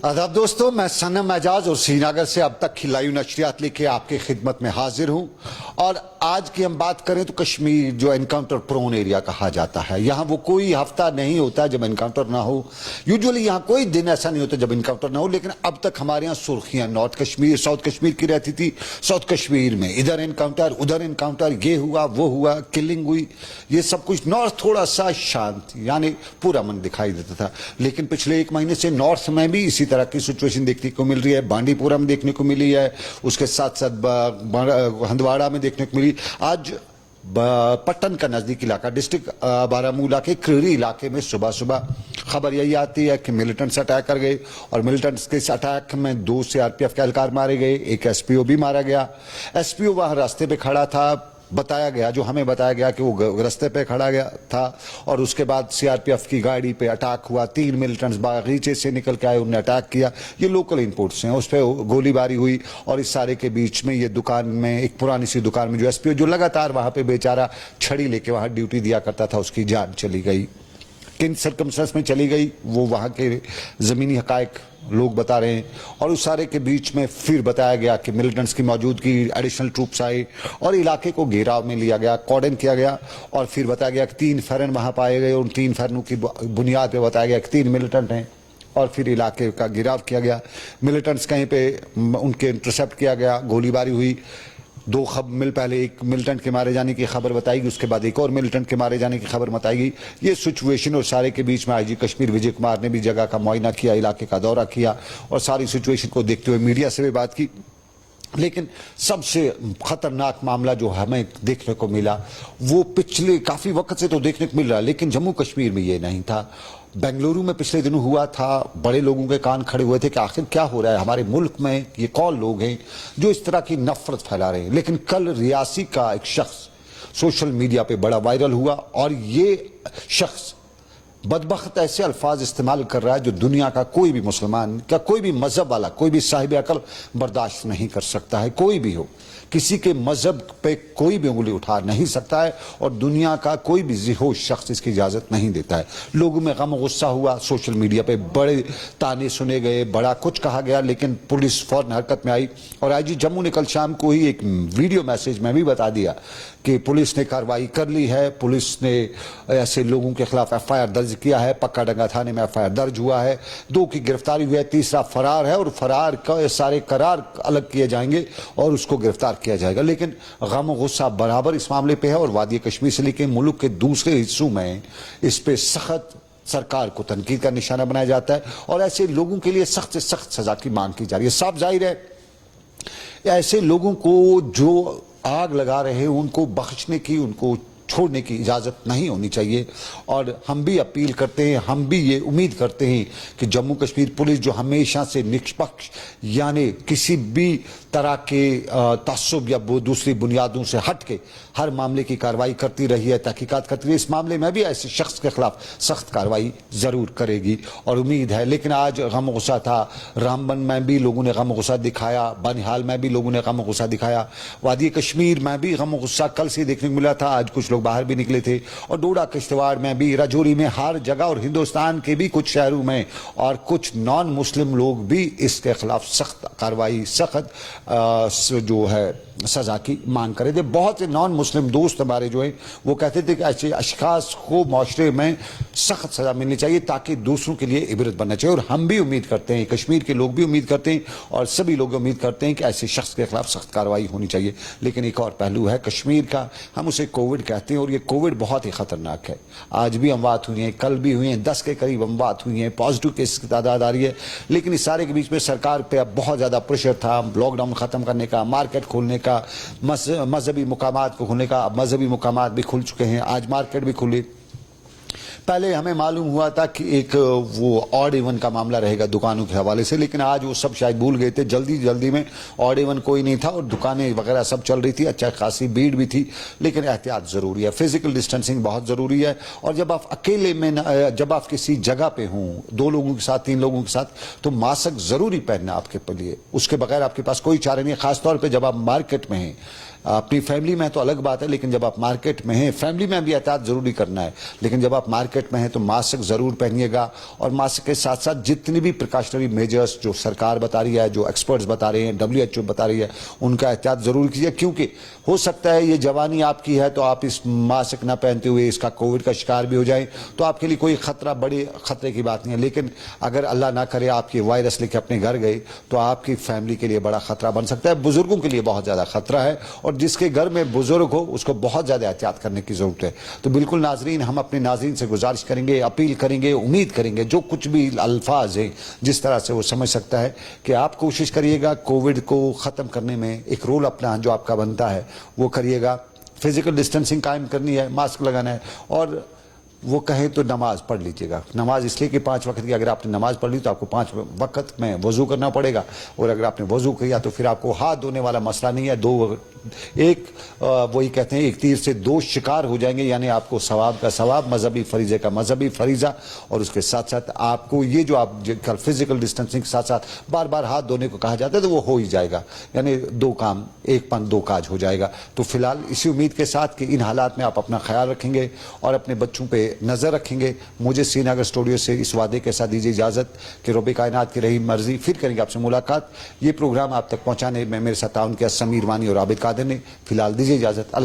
आदाब दोस्तों, मैं सनम एजाज और श्रीनगर से अब तक की लाइव नशरियात लेके आपकी खिदमत में हाजिर हूं। और आज की हम बात करें तो कश्मीर जो एनकाउंटर प्रोन एरिया कहा जाता है, यहां वो कोई हफ्ता नहीं होता जब एनकाउंटर ना हो। यूजुअली यहां कोई दिन ऐसा नहीं होता जब एनकाउंटर ना हो, लेकिन अब तक हमारे यहाँ सुर्खियां नॉर्थ कश्मीर साउथ कश्मीर की रहती थी। साउथ कश्मीर में इधर एनकाउंटर उधर एनकाउंटर, ये हुआ वो हुआ, किलिंग हुई, ये सब कुछ। नॉर्थ थोड़ा सा शांत यानी पूरा मन दिखाई देता था, लेकिन पिछले एक महीने से नॉर्थ में भी इसी तरह की सिचुएशन देखने को मिल रही है। बांडीपुरा में देखने को मिली है, उसके साथ साथ हंदवाड़ा में देखने को मिली। आज पट्टन का नजदीक इलाका डिस्ट्रिक्ट बारामूला के क्रीरी इलाके में सुबह सुबह खबर यही आती है कि मिलिटेंट्स अटैक कर गए, और मिलिटेंट्स के इस अटैक में 2 सीआरपीएफ के एहलकार मारे गए, एक एसपीओ भी मारा गया। एसपीओ वहां रास्ते पे खड़ा था, बताया गया, जो हमें बताया गया कि वो रास्ते पे खड़ा गया था, और उसके बाद सीआरपीएफ की गाड़ी पे अटैक हुआ। 3 मिलिटेंट्स बागीचे से निकल के आए, उन्होंने अटैक किया। ये लोकल इनपुट्स हैं, उस पर गोलीबारी हुई। और इस सारे के बीच में ये दुकान में, एक पुरानी सी दुकान में जो एसपीओ जो लगातार वहां पे बेचारा छड़ी लेके वहां ड्यूटी दिया करता था, उसकी जान चली गई। किन सर्कमस्टेंस में चली गई वो वहां के जमीनी हकायक लोग बता रहे हैं। और उस सारे के बीच में फिर बताया गया कि मिलिटेंट्स की मौजूदगी, एडिशनल ट्रूप्स आए और इलाके को घेराव में लिया गया, कॉर्डन किया गया। और फिर बताया गया कि 3 फेरन वहां पाए गए, उन 3 फेरनों की बुनियाद पर बताया गया कि 3 मिलिटेंट हैं। और फिर इलाके का घेराव किया गया, मिलिटेंट्स कहीं पे उनके इंटरसेप्ट किया गया, गोलीबारी हुई। 2 मिल पहले एक मिलिटेंट के मारे जाने की खबर बताई गई, उसके बाद एक और मिलिटेंट के मारे जाने की खबर बताई गई। ये सिचुएशन और सारे के बीच में आईजी कश्मीर विजय कुमार ने भी जगह का मुआयना किया, इलाके का दौरा किया और सारी सिचुएशन को देखते हुए मीडिया से भी बात की। लेकिन सबसे खतरनाक मामला जो हमें देखने को मिला वो पिछले काफी वक्त से तो देखने को मिल रहा है, लेकिन जम्मू कश्मीर में ये नहीं था। बेंगलुरु में पिछले दिनों हुआ था, बड़े लोगों के कान खड़े हुए थे कि आखिर क्या हो रहा है हमारे मुल्क में, ये कौन लोग हैं जो इस तरह की नफरत फैला रहे हैं। लेकिन कल रियासी का एक शख्स सोशल मीडिया पे बड़ा वायरल हुआ, और ये शख्स बदबख्त ऐसे अल्फाज इस्तेमाल कर रहा है जो दुनिया का कोई भी मुसलमान का, कोई भी मजहब वाला, कोई भी साहिब अकल बर्दाश्त नहीं कर सकता है। कोई भी हो, किसी के मजहब पे कोई भी उंगली उठा नहीं सकता है, और दुनिया का कोई भी जिहोश शख्स इसकी इजाजत नहीं देता है। लोगों में गम गुस्सा हुआ, सोशल मीडिया पे बड़े ताने सुने गए, बड़ा कुछ कहा गया, लेकिन पुलिस फौरन हरकत में आई। और आईजी जम्मू ने कल शाम को ही एक वीडियो मैसेज में भी बता दिया कि पुलिस ने कार्रवाई कर ली है, पुलिस ने ऐसे लोगों के खिलाफ एफआईआर दर्ज किया है, पक्का डंगा थाने में एफआईआर दर्ज हुआ है, 2 की गिरफ्तारी हुई है, तीसरा फरार है, और फरार का सारे करार अलग किए जाएंगे और उसको गिरफ्तार किया जाएगा। लेकिन गम गुस्सा बराबर इस मामले पे है, और वादी कश्मीर से लेकर मुल्क के दूसरे हिस्सों में इस पे सख्त सरकार को तनकीद का निशाना बनाया जाता है, और ऐसे लोगों के लिए सख्त से सख्त सजा की मांग की जा रही है। साफ जाहिर है ऐसे लोगों को जो आग लगा रहे हैं उनको बख्शने की, उनको छोड़ने की इजाजत नहीं होनी चाहिए। और हम भी अपील करते हैं, हम भी ये उम्मीद करते हैं कि जम्मू कश्मीर पुलिस जो हमेशा से निष्पक्ष यानी किसी भी तरह के तासुब या दूसरी बुनियादों से हट के हर मामले की कार्रवाई करती रही है, तहकीकात करती रही है, इस मामले में भी ऐसे शख्स के खिलाफ सख्त कार्रवाई जरूर करेगी और उम्मीद है। लेकिन आज गम गुस्सा था, रामबन में भी लोगों ने गम गुस्सा दिखाया, बनिहाल में भी लोगों ने गम गुस्सा दिखाया, वादी कश्मीर में भी गम गुस्सा कल से देखने को मिला था। आज कुछ लोग बाहर भी निकले थे, और डोडा किश्तवाड़ में भी, राजौरी में, हर जगह, और हिंदुस्तान के भी कुछ शहरों में और कुछ नॉन मुस्लिम लोग भी इसके खिलाफ सख्त कार्रवाई, सख्त जो है सजा की मांग करे थे। बहुत से नॉन मुस्लिम दोस्त हमारे जो हैं वो कहते थे कि ऐसे अशखास को माशरे में सख्त सजा मिलनी चाहिए ताकि दूसरों के लिए इबरत बनना चाहिए। और हम भी उम्मीद करते हैं, कश्मीर के लोग भी उम्मीद करते हैं, और सभी लोग उम्मीद करते हैं कि ऐसे शख्स के खिलाफ सख्त कार्रवाई होनी चाहिए। लेकिन एक और पहलू है कश्मीर का, हम उसे कोविड कहते हैं, और ये कोविड बहुत ही खतरनाक है। आज भी अमवात हुई हैं, कल भी हुई हैं, 10 के करीब अमवात हुई हैं, पॉजिटिव केस की तादाद आ रही है। लेकिन इस सारे के बीच में सरकार पे अब बहुत ज्यादा प्रेशर था लॉकडाउन खत्म करने का, मार्केट खोलने का, मजहबी मुकामात को खोलने का। अब मजहबी मुकामात भी खुल चुके हैं, आज मार्केट भी खुली। पहले हमें मालूम हुआ था कि एक वो ऑड इवन का मामला रहेगा दुकानों के हवाले से, लेकिन आज वो सब शायद भूल गए थे, जल्दी जल्दी में ऑड इवन कोई नहीं था और दुकानें वगैरह सब चल रही थी, अच्छा खासी भीड़ भी थी। लेकिन एहतियात जरूरी है, फिजिकल डिस्टेंसिंग बहुत जरूरी है। और जब आप अकेले में, जब आप किसी जगह पे हों 2 लोगों के साथ, 3 लोगों के साथ, तो मास्क जरूरी पहनना आपके लिए, उसके बगैर आपके पास कोई चारा नहीं है। खासतौर पर जब आप मार्केट में हैं, अपनी फैमिली में तो अलग बात है, लेकिन जब आप मार्केट में हैं, फैमिली में भी एहतियात जरूरी करना है, लेकिन जब आप मार्केट में हैं तो मास्क जरूर पहनिएगा। और मास्क के साथ साथ जितनी भी प्रिकॉशनरी मेजर्स जो सरकार बता रही है, जो एक्सपर्ट्स बता रहे हैं, WHO बता रही है, उनका एहतियात जरूर कीजिए। क्योंकि हो सकता है ये जवानी आपकी है तो आप इस मास्क ना पहनते हुए इसका कोविड का शिकार भी हो जाए, तो आपके लिए कोई खतरा, बड़े खतरे की बात नहीं है। लेकिन अगर अल्लाह ना करे आपके वायरस लेके अपने घर गए तो आपकी फैमिली के लिए बड़ा खतरा बन सकता है, बुजुर्गों के लिए बहुत ज्यादा खतरा है, और जिसके घर में बुजुर्ग हो उसको बहुत ज्यादा एहतियात करने की जरूरत है। तो बिल्कुल नाजरीन, हम अपने नाजरीन से गुजारिश करेंगे, अपील करेंगे, उम्मीद करेंगे जो कुछ भी अल्फाज है जिस तरह से वो समझ सकता है, कि आप कोशिश करिएगा कोविड को खत्म करने में एक रोल अपना जो आपका बनता है वो करिएगा। फिजिकल डिस्टेंसिंग कायम करनी है, मास्क लगाना है, और वो कहे तो नमाज पढ़ लीजिएगा। नमाज इसलिए कि 5 वक्त की, अगर आपने नमाज पढ़ ली तो आपको 5 वक्त में वजू करना पड़ेगा, और अगर आपने वजू किया तो फिर आपको हाथ धोने वाला मसला नहीं है। वही कहते हैं एक तीर से 2 शिकार हो जाएंगे, यानी आपको सवाब का सवाब, मजहबी फरीजे का मजहबी फरीजा, और उसके साथ साथ आपको ये जो आप कल फिजिकल डिस्टेंसिंग के साथ साथ बार बार हाथ धोने को कहा जाता है तो वो हो ही जाएगा, यानी 2 काम, 1 पन 2 काज हो जाएगा। तो फिलहाल इसी उम्मीद के साथ कि इन हालात में आप अपना ख्याल रखेंगे और अपने बच्चों पे नजर रखेंगे, मुझे श्रीनगर स्टूडियो से इस वादे के साथ दीजिए इजाजत कि रब्बे कायनात की रही मर्जी, फिर करेंगे आपसे मुलाकात। ये प्रोग्राम आप तक पहुंचाने में मेरे साथ ताउन किया समीर वानी और आबिद कादिर ने। फिलहाल दीजिए इजाजत, अल्लाह।